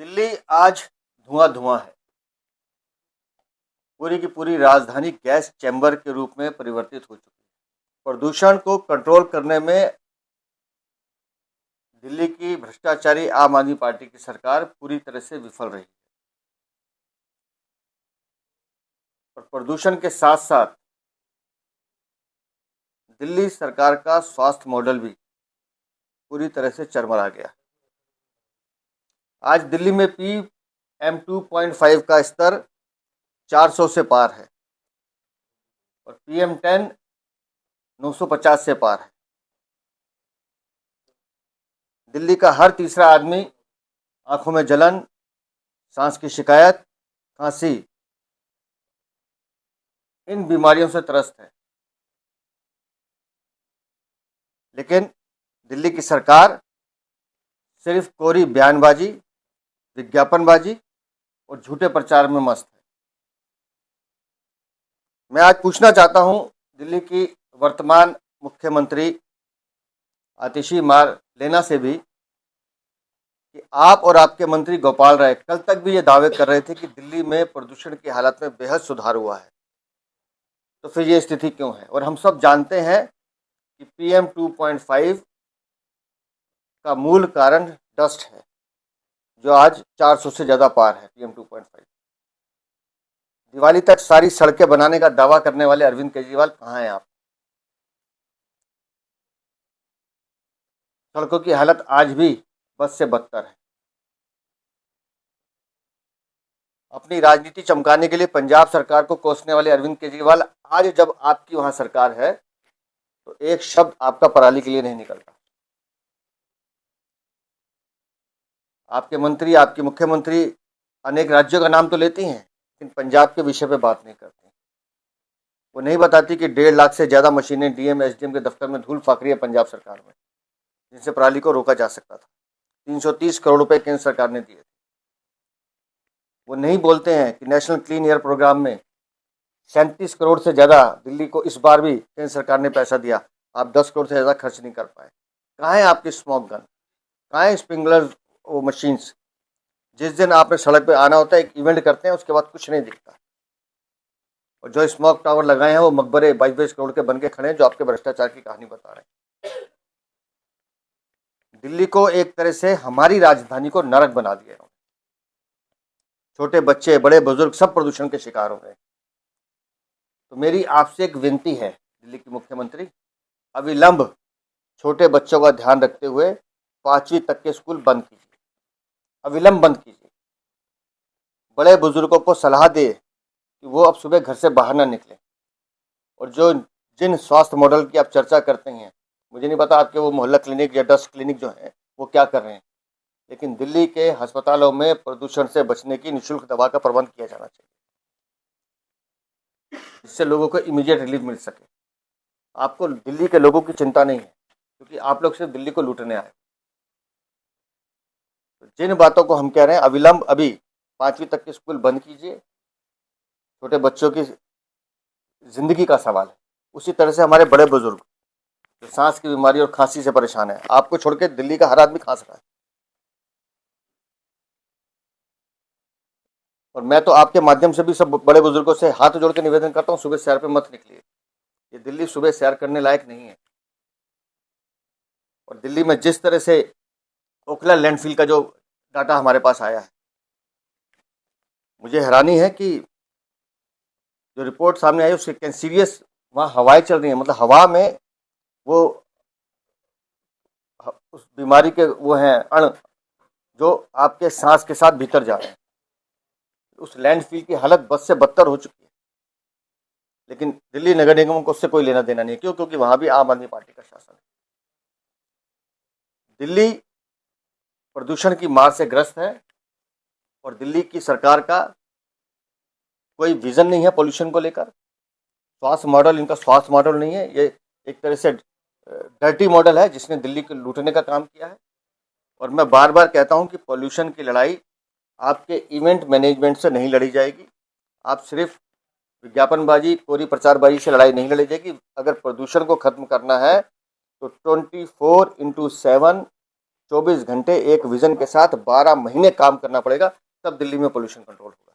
दिल्ली आज धुआं धुआं है। पूरी की पूरी राजधानी गैस चैम्बर के रूप में परिवर्तित हो चुकी है। प्रदूषण को कंट्रोल करने में दिल्ली की भ्रष्टाचारी आम आदमी पार्टी की सरकार पूरी तरह से विफल रही है। और प्रदूषण के साथ साथ दिल्ली सरकार का स्वास्थ्य मॉडल भी पूरी तरह से चरमरा गया। आज दिल्ली में PM2.5 का स्तर 400 से पार है और PM10 950 से पार है। दिल्ली का हर तीसरा आदमी आंखों में जलन, सांस की शिकायत, खांसी, इन बीमारियों से त्रस्त है। लेकिन दिल्ली की सरकार सिर्फ कोरी बयानबाजी, विज्ञापनबाजी और झूठे प्रचार में मस्त है। मैं आज पूछना चाहता हूं दिल्ली की वर्तमान मुख्यमंत्री आतिशी मार्लेना से भी कि आप और आपके मंत्री गोपाल राय कल तक भी ये दावे कर रहे थे कि दिल्ली में प्रदूषण की हालत में बेहद सुधार हुआ है, तो फिर ये स्थिति क्यों है? और हम सब जानते हैं कि PM2.5 का मूल कारण डस्ट है, जो आज 400 से ज़्यादा पार है। PM2.5 दिवाली तक सारी सड़कें बनाने का दावा करने वाले अरविंद केजरीवाल कहाँ हैं आप? सड़कों की हालत आज भी बद से बदतर है। अपनी राजनीति चमकाने के लिए पंजाब सरकार को कोसने वाले अरविंद केजरीवाल आज जब आपकी वहां सरकार है तो एक शब्द आपका पराली के लिए नहीं निकलता। आपके मंत्री, आपके मुख्यमंत्री अनेक राज्यों का नाम तो लेती हैं, लेकिन पंजाब के विषय पे बात नहीं करते। वो नहीं बताती कि 1.5 लाख से ज़्यादा मशीनें DM SDM के दफ्तर में धूल फाक रही है पंजाब सरकार में, जिनसे पराली को रोका जा सकता था। 330 करोड़ रुपए केंद्र सरकार ने दिए थे। वो नहीं बोलते हैं कि नेशनल क्लीन एयर प्रोग्राम में 37 करोड़ से ज़्यादा दिल्ली को इस बार भी केंद्र सरकार ने पैसा दिया, आप 10 करोड़ से ज़्यादा खर्च नहीं कर पाए। कहाँ है आपकी स्मोक गन? कहाँ है स्प्रिंकलर वो मशीन्स? जिस दिन आपने सड़क पे आना होता है, एक इवेंट करते हैं, उसके बाद कुछ नहीं दिखता। और जो स्मोक टावर लगाए हैं वो मकबरे 22 करोड़ के बन के खड़े हैं, जो आपके भ्रष्टाचार की कहानी बता रहे हैं। दिल्ली को एक तरह से हमारी राजधानी को नरक बना दिया है। छोटे बच्चे, बड़े बुजुर्ग सब प्रदूषण के शिकार हो गए। तो मेरी आपसे एक विनती है दिल्ली की मुख्यमंत्री, अविलंब छोटे बच्चों का ध्यान रखते हुए 5वीं तक के स्कूल बंद कीजिए, अविलंब बंद कीजिए। बड़े बुजुर्गों को सलाह दे कि वो अब सुबह घर से बाहर ना निकले। और जिन स्वास्थ्य मॉडल की आप चर्चा करते हैं, मुझे नहीं पता आपके वो मोहल्ला क्लिनिक या डस्ट क्लिनिक जो है वो क्या कर रहे हैं, लेकिन दिल्ली के अस्पतालों में प्रदूषण से बचने की निःशुल्क दवा का प्रबंध किया जाना चाहिए, जिससे लोगों को इमीडिएट रिलीफ मिल सके। आपको दिल्ली के लोगों की चिंता नहीं है, क्योंकि आप लोग सिर्फ दिल्ली को लूटने आए। तो जिन बातों को हम कह रहे हैं, अविलंब अभी 5वीं तक के स्कूल बंद कीजिए। छोटे बच्चों की जिंदगी का सवाल है। उसी तरह से हमारे बड़े बुजुर्ग जो सांस की बीमारी और खांसी से परेशान है, आपको छोड़ के दिल्ली का हर आदमी खांस रहा है। और मैं तो आपके माध्यम से भी सब बड़े बुजुर्गों से हाथ जोड़ के निवेदन करता हूँ, सुबह सैर पे मत निकलिए। ये दिल्ली सुबह सैर करने लायक नहीं है। और दिल्ली में जिस तरह से ओखला लैंडफिल का जो डाटा हमारे पास आया है, मुझे हैरानी है कि जो रिपोर्ट सामने आई उसके सीरियस वहाँ हवाएं चल रही हैं, मतलब हवा में वो उस बीमारी के वो हैं अण जो आपके सांस के साथ भीतर जा रहे हैं। उस लैंडफिल की हालत बद से बदतर हो चुकी है, लेकिन दिल्ली नगर निगम को उससे कोई लेना देना नहीं। क्यों? क्योंकि वहां भी आम आदमी पार्टी का शासन है। दिल्ली प्रदूषण की मार से ग्रस्त है और दिल्ली की सरकार का कोई विजन नहीं है पोल्यूशन को लेकर। स्वास्थ्य मॉडल इनका स्वास्थ्य मॉडल नहीं है, ये एक तरह से डर्टी मॉडल है जिसने दिल्ली को लूटने का काम किया है। और मैं बार बार कहता हूं कि पोल्यूशन की लड़ाई आपके इवेंट मैनेजमेंट से नहीं लड़ी जाएगी। आप सिर्फ विज्ञापनबाजी, कोरी प्रचारबाजी से लड़ाई नहीं लड़ी जाएगी। अगर प्रदूषण को खत्म करना है तो 24/7 24 घंटे एक विजन के साथ 12 महीने काम करना पड़ेगा, तब दिल्ली में पोल्यूशन कंट्रोल होगा।